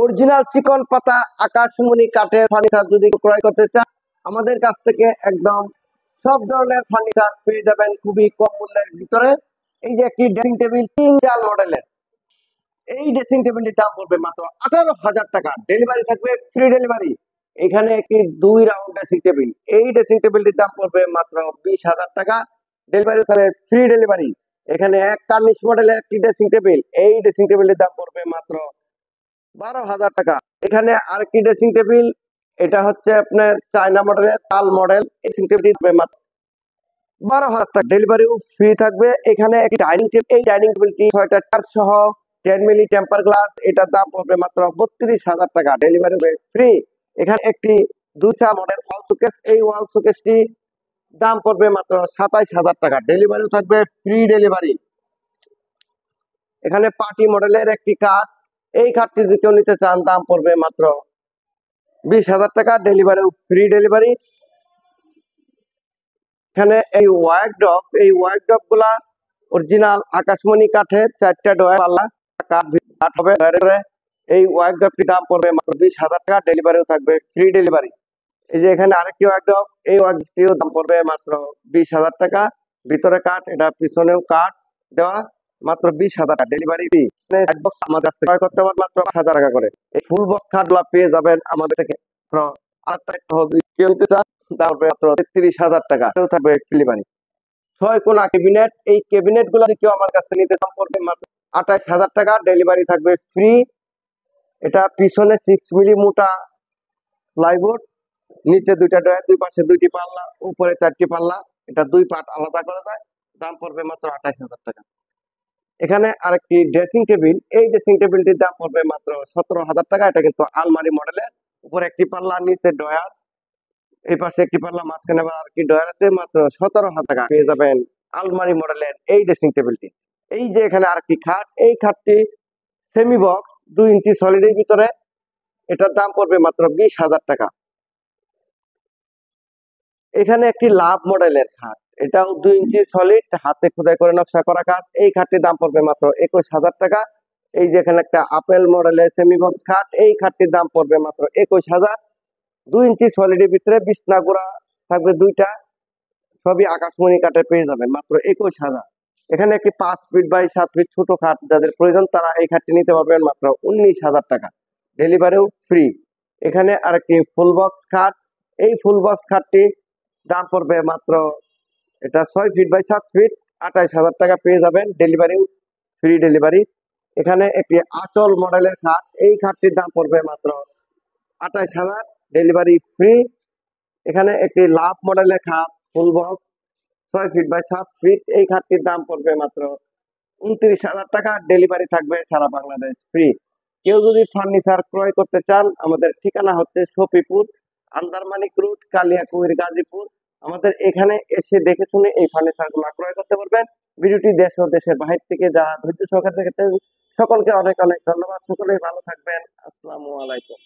Original চিকন পাতা আকাশমণি কাঠের ফার্নিচার যদি ক্রয় করতে চান আমাদের কাছ থেকে একদম সব ধরনের ফার্নিচার পেয়ে যাবেন খুবই কম মূল্যের ভিতরে। এই যে একটি ড্রেসিং টেবিল 3 জাল মডেলের, এই ড্রেসিং টেবিলটির দাম পড়বে মাত্র 18,000 টাকা। ডেলিভারি থাকবে ফ্রি ডেলিভারি। এখানে একটি 2 রাউন্ড ড্রেসিং টেবিল, এই ড্রেসিং টেবিলটির দাম পড়বে মাত্র 20,000 টাকা। ডেলিভারি থাকবে ফ্রি ডেলিভারি। এখানে এক কার্নিশ মডেলের একটি ড্রেসিং টেবিল, এই ড্রেসিং টেবিলটির দাম পড়বে মাত্র 12,000 টাকা। এখানে আরেকটি ড্রেসিং টেবিল, এটা হচ্ছে আপনার চায়না মডেলের তাল মডেল, ড্রেসিং টেবিলটি মাত্র 12,000 টাকা। ডেলিভারিও ফ্রি থাকবে। এখানে একটি ডাইনিং টেবিল, এই ডাইনিং টেবিলটি 6টা চেয়ার সহ 10 মিলি টেম্পার গ্লাস, এটার দাম পড়বে মাত্র 32,000 টাকা। Delivery free. এখানে একটি 2 চা মডেল ওয়াল শোকেস, এই ওয়াল শোকেসটি দাম পড়বে মাত্র 27,000 টাকা। ডেলিভারিও থাকবে ফ্রি ডেলিভারি। এখানে পার্টি মডেলের একটি কাঠ, এই খাটটি যদি কেউ নিতে চান দাম পড়বে মাত্র 20,000 টাকা। Delivery free delivery. এখানে এই ওয়ার্কড্রপ গুলা অরিজিনাল আকাশমণি কাঠের, 4টা ডয়ার পাল্লা কাঠ হবে। এই ওয়ার্কড্রপটির দাম পড়বে মাত্র 20,000 টাকা। ডেলিভারিও থাকবে ফ্রি ডেলিভারি। এই যে এখানে আরেকটি ওয়ার্কড্রপ, এই ওয়ার্কড্রপটিও দাম পড়বে মাত্র 20,000 টাকা। ভিতরে কাঠ, এটা পিছনেও কাঠ দেওয়া, মাত্র 20,000 টাকা। Delivery free. আমাদের কাছ থেকে ক্রয় করতে পারবেন মাত্র 1,000 টাকা করে। এই ফুল বক্স খাটগুলো পেয়ে যাবেন আমাদের থেকে কেউ নিতে চান দাম পড়বে মাত্র 33,000 টাকা। থাকবে ডেলিভারি। 6 কোণা ক্যাবিনেট, এই ক্যাবিনেট গুলো কেউ আমার কাছ থেকে নিতে দাম পড়বে মাত্র 28,000 টাকা। ডেলিভারি থাকবে ফ্রি। এটা পিছনে 6 মিলি মোটা প্লাইবোর্ড, নিচে 2টা ডয়ার, 2 পাশে 2টি পাল্লা, উপরে 4টি পাল্লা, এটা 2 পার্ট আলাদা করা যায়। দাম পড়বে মাত্র 28,000 টাকা। এখানে আরেকটি ড্রেসিং টেবিল, এই ড্রেসিং টেবিলটির দাম পড়বে মাত্র 17,000 টাকা। এটা কিন্তু আলমারি মডেলের, উপরে একটি পাল্লা, নিচে ডয়ার, এই পাশে একটি পাল্লা, মাঝখানে আবার আরেকটি ডয়ার আছে। মাত্র 17,000 টাকা পেয়ে যাবেন আলমারি মডেলের এই ড্রেসিং টেবিলটি। এই যে এখানে আরেকটি খাট, এই খাটটি সেমি বক্স 2 ইঞ্চি সলিডের ভিতরে, এটার দাম পড়বে মাত্র 20,000 টাকা। এখানে একটি লাভ মডেলের খাট, এটাও 2 ইঞ্চি সলিড, হাতে খোদাই করে নকশা করা কাজ। এই খাটটির দাম পড়বে মাত্র 21,000 টাকা। এই যে এখানে একটা আপেল মডেলের সেমি বক্স খাট, এই খাটটির দাম পড়বে মাত্র 21,000। 2 ইঞ্চি সলিডের ভিতরে বিছনা গুঁড়া থাকবে 2টা, সবই আকাশমণি কাঠে পেয়ে যাবেন মাত্র 21,000। এখানে একটি 5 ফিট বাই 7 ফিট ছোট খাট, যাদের প্রয়োজন তারা এই খাটটি নিতে পারবেন মাত্র 19,000 টাকা। ডেলিভারিও ফ্রি। এখানে আরেকটি ফুল বক্স খাট, এই ফুল বক্স খাটটি দাম পড়বে মাত্র, এটা 6 ফিট বাই 7 ফিট, 28,000 টাকা পেয়ে যাবেন। ডেলিভারিও ফ্রি ডেলিভারি। এখানে একটি আঁচল মডেলের খাট, এই খাটটির দাম পড়বে মাত্র 28,000। Delivery free. এখানে একটি লাভ মডেলের খাট, full box, 6 feet by 7 feet, এই খাটটির দাম পড়বে মাত্র 29,000 টাকা। ডেলিভারি থাকবে সারা বাংলাদেশ ফ্রি। কেউ যদি ফার্নিচার ক্রয় করতে চান, আমাদের ঠিকানা হচ্ছে সফিপুর, আন্দারমানিক রোড, কালিয়াকৈর, গাজীপুর। আমাদের এখানে এসে দেখে শুনে এই ফার্নিচার গুলো ক্রয় করতে পারবেন। ভিডিওটি দেশ ও দেশের বাহির থেকে যারা ধৈর্য সহকারে দেখেছেন সকলকে অনেক অনেক ধন্যবাদ। সকলেই ভালো থাকবেন। আসসালামু আলাইকুম।